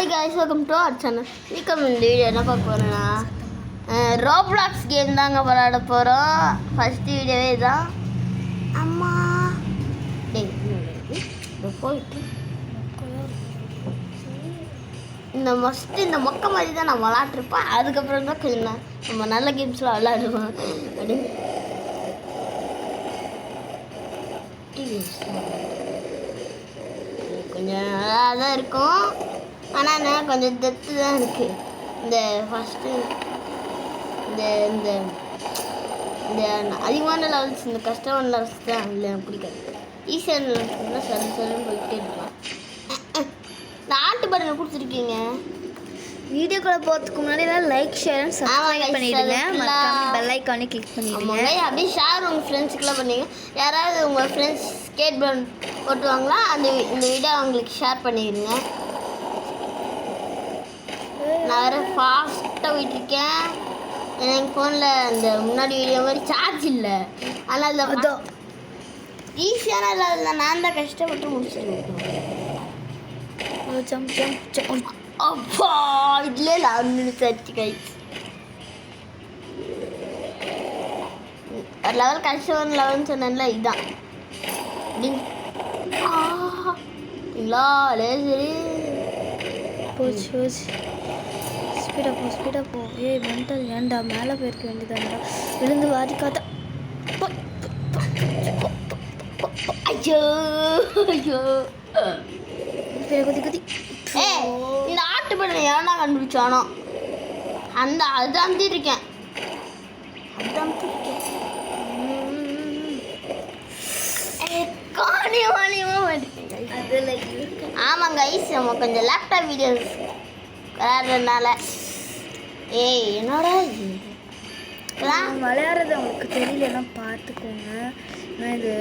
Hi guys, welcome to our channel. இந்த video என்ன பார்க்க போகிறேன்னா ரோப்ளாக்ஸ் கேம் தாங்க விளையாட போகிறோம். ஃபஸ்ட் வீடியோவே தான். அம்மா போயிட்டு இந்த மொக்க மாதிரி தான் நான் விளாட்ருப்பேன். அதுக்கப்புறம் தான் கொஞ்சம் நம்ம நல்ல கேம்ஸ்லாம் விளாடுவோம் அப்படின்னு கொஞ்சம் நல்லா தான் இருக்கும். ஆனால் என்ன கொஞ்சம் டெத்து தான் இருக்குது. இந்த ஃபஸ்ட்டு இந்த இந்த இந்த அதிகமான லெவல்ஸ், இந்த கஷ்டமான லெவல்ஸ் தான் இல்லை எனக்கு பிடிக்காது. ஈஸியான லெவல்ஸ் தான் சொல்லுன்னு போயிட்டே இருக்கலாம். இந்த ஆட்டு பட்டனை கொடுத்துருக்கீங்க. வீடியோக்குள்ள போகிறதுக்கு முன்னாடி லைக் ஷேர் அண்ட் சப்ஸ்கிரைப் பண்ணிடுங்க. மறக்காம பெல் ஐகானை கிளிக் பண்ணிடுங்க. அப்படியே ஷேர் உங்கள் ஃப்ரெண்ட்ஸுக்கெல்லாம் பண்ணுங்க. யாராவது உங்கள் ஃப்ரெண்ட்ஸ் ஸ்கேட் போர்டு ஓட்டுவாங்களா, இந்த வீடியோ அவங்களுக்கு ஷேர் பண்ணிடுங்க. நான் வேறு ஃபாஸ்ட்டாக போயிட்டுருக்கேன். எனக்கு ஃபோனில் இந்த முன்னாடி வீடியோ மாதிரி சார்ஜ் இல்லை. ஆனால் அதில் ஈஸியான லெவலில் நான் தான் கஷ்டப்பட்டு முடிச்சிருக்கேன். அப்பா இதுல 11 நிமிஷம் ஆச்சு கைஸ். ஒரு லெவல் கஷ்டம் லெவல்னு சொன்னேன்ல, இதுதான். சரி போச்சு போச்சு. ஸ்பீடாக போ. ஏய் மென்டல், ஏன்டா மேலே போயிருக்க வேண்டியதாண்டா. விழுந்து வாதிக்காத. ஐயோ ஐயோ குதி. இந்த ஆட்டு பட்டனை ஏன்னா கண்டுபிடிச்சானோ அது அமுத்திருக்கேன். ஆமாங்க ஐஸ், நம்ம கொஞ்சம் லேப்டாப் வீடியோஸ் விளையாடுறதுனால. என்னோட விளையாடுறது அவங்களுக்கு தெரியலன்னா பார்த்துக்கோங்க. நான் இது